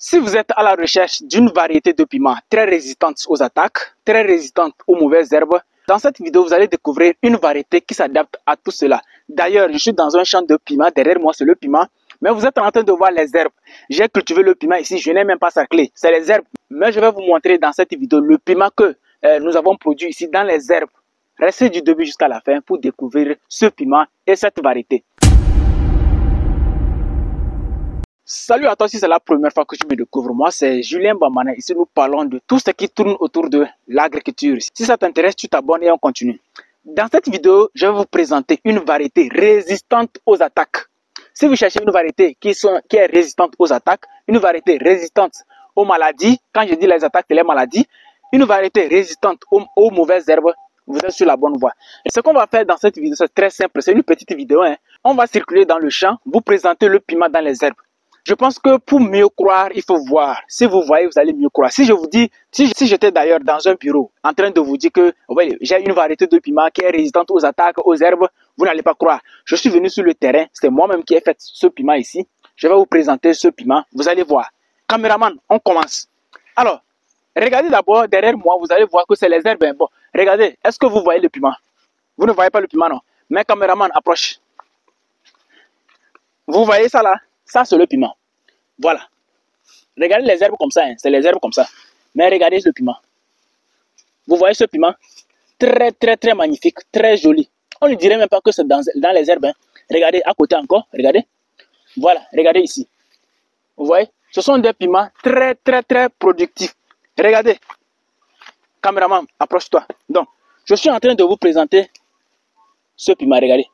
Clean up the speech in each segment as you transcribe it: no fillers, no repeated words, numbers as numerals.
Si vous êtes à la recherche d'une variété de piments très résistante aux attaques, très résistante aux mauvaises herbes, dans cette vidéo, vous allez découvrir une variété qui s'adapte à tout cela. D'ailleurs, je suis dans un champ de piments. Derrière moi, c'est le piment. Mais vous êtes en train de voir les herbes. J'ai cultivé le piment ici. Je n'ai même pas sarclé. C'est les herbes. Mais je vais vous montrer dans cette vidéo le piment que nous avons produit ici dans les herbes. Restez du début jusqu'à la fin pour découvrir ce piment et cette variété. Salut à toi si c'est la première fois que tu me découvres. Moi, c'est Julien Bamana. Ici, nous parlons de tout ce qui tourne autour de l'agriculture. Si ça t'intéresse, tu t'abonnes et on continue. Dans cette vidéo, je vais vous présenter une variété résistante aux attaques. Si vous cherchez une variété qui est résistante aux attaques, une variété résistante aux maladies, quand je dis les attaques, c'est les maladies, une variété résistante aux mauvaises herbes, vous êtes sur la bonne voie. Et ce qu'on va faire dans cette vidéo, c'est très simple. C'est une petite vidéo. On va circuler dans le champ, vous présenter le piment dans les herbes. Je pense que pour mieux croire, il faut voir. Si vous voyez, vous allez mieux croire. Si je vous dis, si j'étais d'ailleurs dans un bureau en train de vous dire que oui, j'ai une variété de piment qui est résistante aux attaques, aux herbes, vous n'allez pas croire. Je suis venu sur le terrain, c'est moi-même qui ai fait ce piment ici. Je vais vous présenter ce piment, vous allez voir. Caméraman, on commence. Alors, regardez d'abord derrière moi, vous allez voir que c'est les herbes. Bon, regardez, est-ce que vous voyez le piment? Vous ne voyez pas le piment, non? Mais caméraman, approche. Vous voyez ça là? Ça, c'est le piment. Voilà. Regardez les herbes comme ça. C'est les herbes comme ça. Mais regardez le piment. Vous voyez ce piment? Très, très, très magnifique. Très joli. On ne dirait même pas que c'est dans les herbes. Regardez à côté encore. Regardez. Voilà. Regardez ici. Vous voyez? Ce sont des piments très, très, très productifs. Regardez. Caméraman, approche-toi. Donc, je suis en train de vous présenter ce piment. Regardez.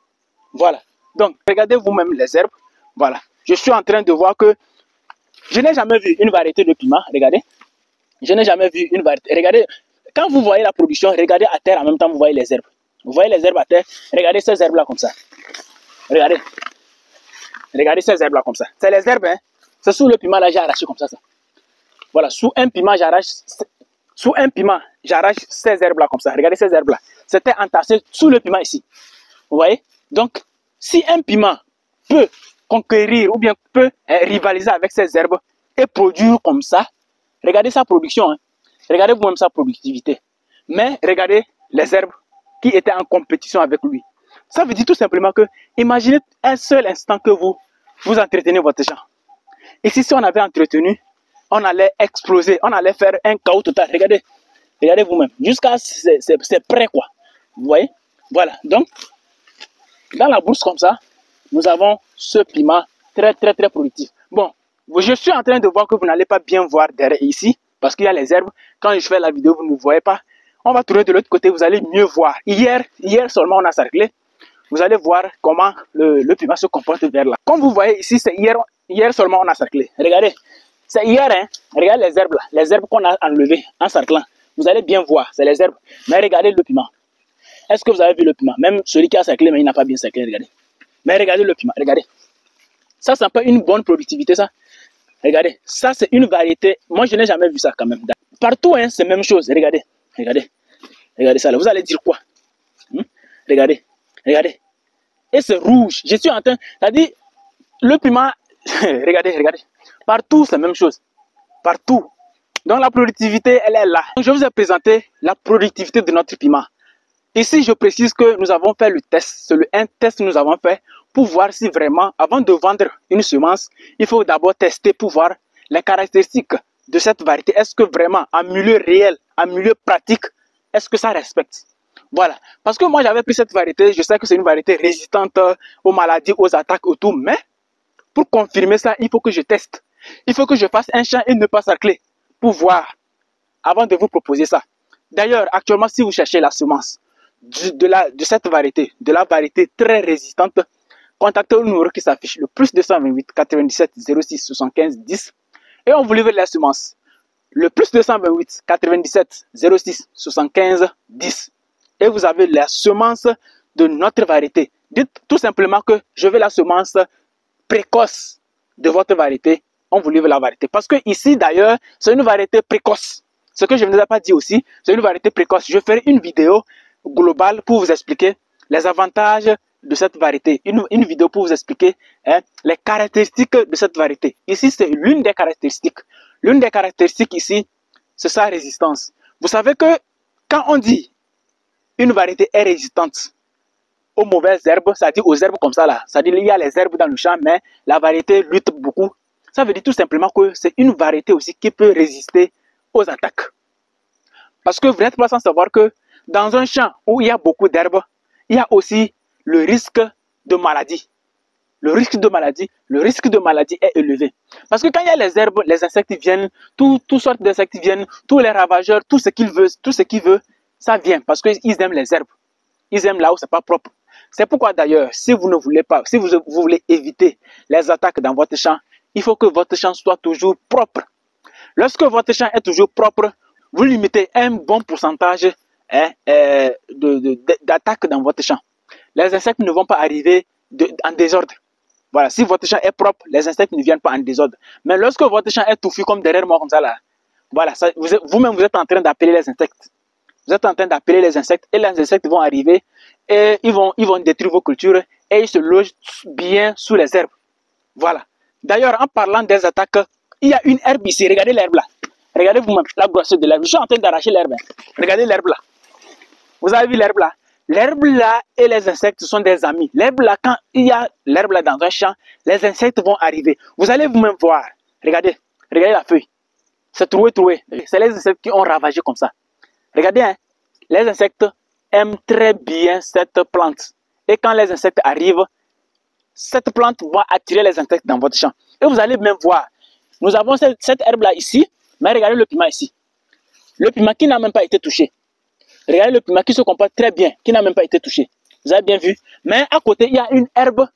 Voilà. Donc, regardez vous-même les herbes. Voilà. Je suis en train de voir que je n'ai jamais vu une variété de piment. Regardez. Je n'ai jamais vu une variété. Regardez. Quand vous voyez la production, regardez à terre en même temps, vous voyez les herbes. Vous voyez les herbes à terre. Regardez ces herbes-là comme ça. Regardez. Regardez ces herbes-là comme ça. C'est les herbes, hein. C'est sous le piment là, j'ai arraché comme ça. Voilà. Sous un piment, j'arrache ces herbes-là comme ça. Regardez ces herbes-là. C'était entassé sous le piment ici. Vous voyez? Donc, si un piment peut conquérir ou bien peut rivaliser avec ces herbes et produire comme ça, regardez sa production, hein. Regardez vous-même sa productivité. Mais regardez les herbes qui étaient en compétition avec lui. Ça veut dire tout simplement que, imaginez un seul instant que vous entretenez votre champ. Ici, si on avait entretenu, on allait exploser, on allait faire un chaos total. Regardez, regardez vous-même. Jusqu'à c'est prêt quoi. Vous voyez? Voilà. Donc, dans la bourse comme ça, nous avons ce piment très, très, très productif. Bon, je suis en train de voir que vous n'allez pas bien voir derrière ici, parce qu'il y a les herbes. Quand je fais la vidéo, vous ne voyez pas. On va tourner de l'autre côté, vous allez mieux voir. Hier seulement, on a cerclé. Vous allez voir comment le piment se comporte vers là. Comme vous voyez ici, c'est hier seulement, on a cerclé. Regardez, c'est hier, hein. Regardez les herbes là, les herbes qu'on a enlevées en cerclant. Vous allez bien voir, c'est les herbes. Mais regardez le piment. Est-ce que vous avez vu le piment? Même celui qui a cerclé, mais il n'a pas bien cerclé, regardez. Mais regardez le piment, regardez. Ça, c'est pas une bonne productivité, ça. Regardez, ça, c'est une variété. Moi, je n'ai jamais vu ça quand même. Partout, hein, c'est la même chose. Regardez, regardez. Regardez ça là. Vous allez dire quoi? Regardez, regardez. Et c'est rouge. Je suis en train... C'est-à-dire, le piment... regardez, regardez. Partout, c'est la même chose. Partout. Donc, la productivité, elle est là. Donc, je vous ai présenté la productivité de notre piment. Ici, je précise que nous avons fait le test. C'est un test que nous avons fait pour voir si vraiment, avant de vendre une semence, il faut d'abord tester pour voir les caractéristiques de cette variété. Est-ce que vraiment, en milieu réel, en milieu pratique, est-ce que ça respecte? Voilà. Parce que moi, j'avais pris cette variété. Je sais que c'est une variété résistante aux maladies, aux attaques et tout. Mais pour confirmer ça, il faut que je teste. Il faut que je fasse un champ et ne pas cercler pour voir avant de vous proposer ça. D'ailleurs, actuellement, si vous cherchez la semence de cette variété, de la variété très résistante, contactez le numéro qui s'affiche, le plus 228 97 06 75 10 et on vous livre la semence. Le plus 228 97 06 75 10 et vous avez la semence de notre variété. Dites tout simplement que je veux la semence précoce de votre variété, on vous livre la variété. Parce que ici d'ailleurs, c'est une variété précoce. Ce que je ne vous ai pas dit aussi, c'est une variété précoce. Je ferai une vidéo globale pour vous expliquer les avantages, de cette variété, une vidéo pour vous expliquer les caractéristiques de cette variété. Ici, c'est l'une des caractéristiques. L'une des caractéristiques ici, c'est sa résistance. Vous savez que quand on dit une variété est résistante aux mauvaises herbes, ça dit aux herbes comme ça là, ça dit il y a les herbes dans le champ, mais la variété lutte beaucoup. Ça veut dire tout simplement que c'est une variété aussi qui peut résister aux attaques. Parce que vous n'êtes pas sans savoir que dans un champ où il y a beaucoup d'herbes, il y a aussi le risque de maladie. Le risque de maladie est élevé. Parce que quand il y a les herbes, les insectes viennent, toutes sortes d'insectes viennent, tous les ravageurs, tout ce qu'ils veulent, ça vient. Parce qu'ils aiment les herbes. Ils aiment là où c'est pas propre. C'est pourquoi d'ailleurs, si vous ne voulez pas, si vous voulez éviter les attaques dans votre champ, il faut que votre champ soit toujours propre. Lorsque votre champ est toujours propre, vous limitez un bon pourcentage d'attaques dans votre champ. Les insectes ne vont pas arriver en désordre. Voilà, si votre champ est propre, les insectes ne viennent pas en désordre. Mais lorsque votre champ est touffu comme derrière moi, comme ça là, voilà, vous-même vous êtes en train d'appeler les insectes. Vous êtes en train d'appeler les insectes et les insectes vont arriver et ils vont détruire vos cultures et ils se logent bien sous les herbes. Voilà. D'ailleurs, en parlant des attaques, il y a une herbe ici. Regardez l'herbe là. Regardez vous-même la grosseur de l'herbe. Je suis en train d'arracher l'herbe. Regardez l'herbe là. Vous avez vu l'herbe là? L'herbe là et les insectes sont des amis. L'herbe là, quand il y a l'herbe là dans un champ, les insectes vont arriver. Vous allez vous-même voir. Regardez. Regardez la feuille. C'est troué. C'est les insectes qui ont ravagé comme ça. Regardez, hein, les insectes aiment très bien cette plante. Et quand les insectes arrivent, cette plante va attirer les insectes dans votre champ. Et vous allez même voir, nous avons cette herbe-là ici, mais regardez le piment ici. Le piment qui n'a même pas été touché. Regardez le piment qui se comporte très bien, qui n'a même pas été touché. Vous avez bien vu. Mais à côté, il y a une herbe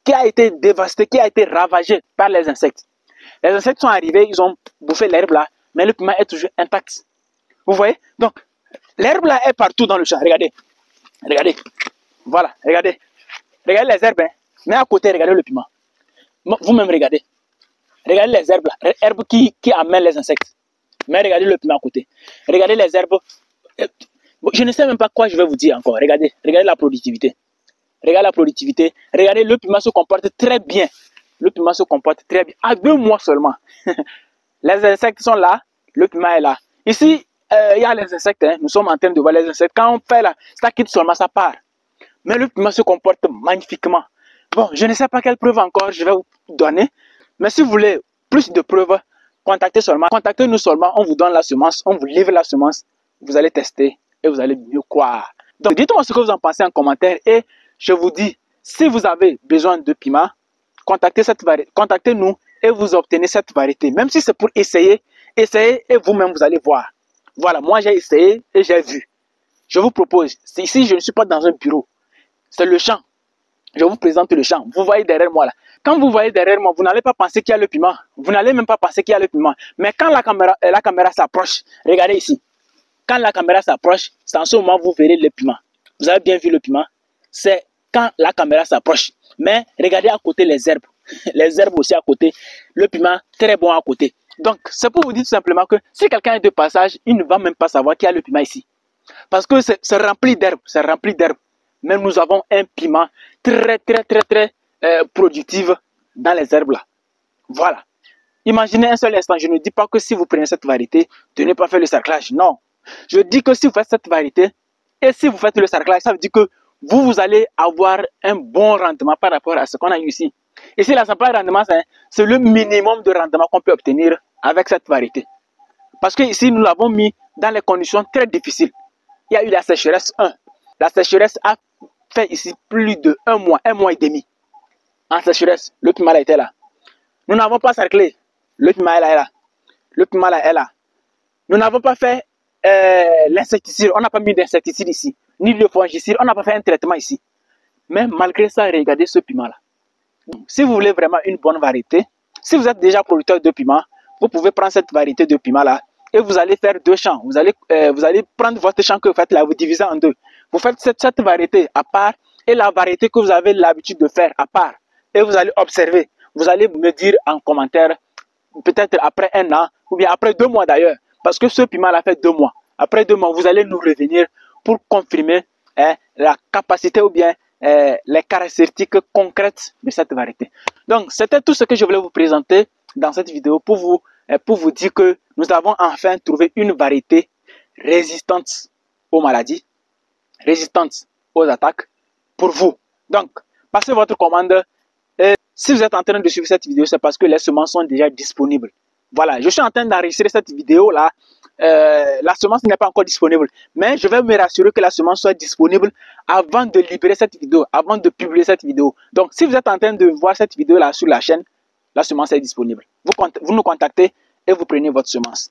qui a été dévastée, qui a été ravagée par les insectes. Les insectes sont arrivés, ils ont bouffé l'herbe là, mais le piment est toujours intact. Vous voyez? Donc, l'herbe là est partout dans le champ. Regardez. Regardez. Voilà. Regardez. Regardez les herbes. Hein. Mais à côté, regardez le piment. Vous-même, regardez. Regardez les herbes là. Les herbes qui amènent les insectes. Mais regardez le piment à côté. Regardez les herbes. Je ne sais même pas quoi je vais vous dire encore. Regardez. Regardez la productivité. Regardez la productivité. Regardez, le piment se comporte très bien. Le piment se comporte très bien. À 2 mois seulement. Les insectes sont là. Le piment est là. Ici, il y a les insectes, hein. Nous sommes en train de voir les insectes. Quand on fait là, ça quitte seulement, ça part. Mais le piment se comporte magnifiquement. Bon, je ne sais pas quelle preuve encore je vais vous donner. Mais si vous voulez plus de preuves, contactez-nous seulement. On vous donne la semence, on vous livre la semence. Vous allez tester et vous allez mieux croire. Donc, dites-moi ce que vous en pensez en commentaire. Et je vous dis, si vous avez besoin de piment, contactez-nous et vous obtenez cette variété. Même si c'est pour essayer et vous-même vous allez voir. Voilà, moi j'ai essayé et j'ai vu. Je vous propose, ici je ne suis pas dans un bureau, c'est le champ. Je vous présente le champ. Vous voyez derrière moi là. Quand vous voyez derrière moi, vous n'allez pas penser qu'il y a le piment. Vous n'allez même pas penser qu'il y a le piment. Mais quand la caméra s'approche, regardez ici. Quand la caméra s'approche, c'est en ce moment que vous verrez le piment. Vous avez bien vu le piment. C'est quand la caméra s'approche. Mais regardez à côté les herbes. Les herbes aussi à côté. Le piment, très bon à côté. Donc, c'est pour vous dire tout simplement que si quelqu'un est de passage, il ne va même pas savoir qu'il y a le piment ici. Parce que c'est rempli d'herbes, Mais nous avons un piment très productif dans les herbes là. Voilà. Imaginez un seul instant, je ne dis pas que si vous prenez cette variété, de ne pas faire le cerclage. Non. Je dis que si vous faites cette variété, et si vous faites le cerclage, ça veut dire que vous allez avoir un bon rendement par rapport à ce qu'on a eu ici. Ici, là, ça pas rendement, c'est le minimum de rendement qu'on peut obtenir avec cette variété. Parce que ici, nous l'avons mis dans les conditions très difficiles. Il y a eu la sécheresse 1. La sécheresse a fait ici plus de 1 mois et demi. En sécheresse, le piment était là. Nous n'avons pas cerclé. Le piment est là. Le piment là est là. Nous n'avons pas fait l'insecticide. On n'a pas mis d'insecticide ici. Ni de fongicide. On n'a pas fait un traitement ici. Mais malgré ça, regardez ce piment là. Si vous voulez vraiment une bonne variété, si vous êtes déjà producteur de piment, vous pouvez prendre cette variété de piment là et vous allez faire 2 champs. Vous allez prendre votre champ que vous faites là, vous divisez en 2. Vous faites cette variété à part et la variété que vous avez l'habitude de faire à part. Et vous allez observer. Vous allez me dire en commentaire, peut-être après 1 an ou bien après 2 mois d'ailleurs. Parce que ce piment là fait 2 mois. Après 2 mois, vous allez nous revenir pour confirmer la capacité ou bien les caractéristiques concrètes de cette variété. Donc, c'était tout ce que je voulais vous présenter dans cette vidéo pour vous dire que nous avons enfin trouvé une variété résistante aux maladies, résistante aux attaques pour vous. Donc, passez votre commande. Si vous êtes en train de suivre cette vidéo, c'est parce que les semences sont déjà disponibles. Voilà, je suis en train d'enregistrer cette vidéo-là. La semence n'est pas encore disponible. Mais je vais me rassurer que la semence soit disponible avant de libérer cette vidéo, avant de publier cette vidéo. Donc, si vous êtes en train de voir cette vidéo-là sur la chaîne, la semence est disponible. Vous nous contactez et vous prenez votre semence.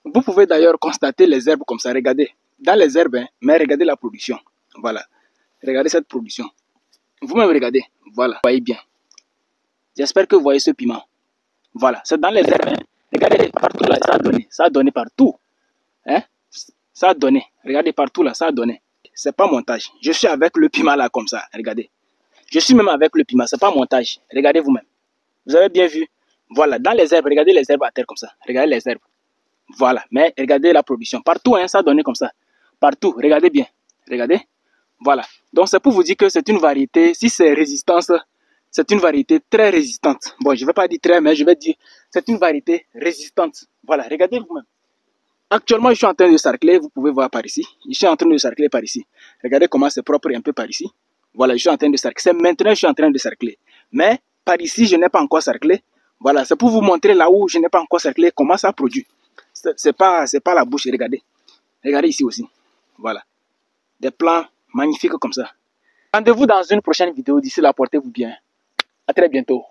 Vous pouvez d'ailleurs constater les herbes comme ça. Regardez, dans les herbes, hein, mais regardez la production. Voilà, regardez cette production. Vous-même regardez, voilà, vous voyez bien. J'espère que vous voyez ce piment. Voilà, c'est dans les herbes. Hein. Regardez partout là, ça a donné partout. Hein? Ça a donné, regardez partout là, ça a donné. C'est pas montage. Je suis avec le piment là comme ça, regardez. Je suis même avec le piment, c'est pas montage. Regardez vous-même. Vous avez bien vu. Voilà, dans les herbes, regardez les herbes à terre comme ça. Regardez les herbes. Voilà, mais regardez la production. Partout, hein, ça a donné comme ça. Partout, regardez bien. Regardez. Voilà. Donc, c'est pour vous dire que c'est une variété, si c'est résistance, c'est une variété très résistante. Bon, je ne vais pas dire très, mais je vais dire, c'est une variété résistante. Voilà, regardez vous-même. Actuellement, je suis en train de sarcler, vous pouvez voir par ici. Je suis en train de sarcler par ici. Regardez comment c'est propre un peu par ici. Voilà, je suis en train de sarcler. C'est maintenant que je suis en train de sarcler. Mais, par ici, je n'ai pas encore sarclé. Voilà, c'est pour vous montrer là où je n'ai pas encore sarclé, comment ça produit. C'est pas la bouche, regardez. Regardez ici aussi. Voilà. Des plants magnifiques comme ça. Rendez-vous dans une prochaine vidéo. D'ici là, portez-vous bien. À très bientôt.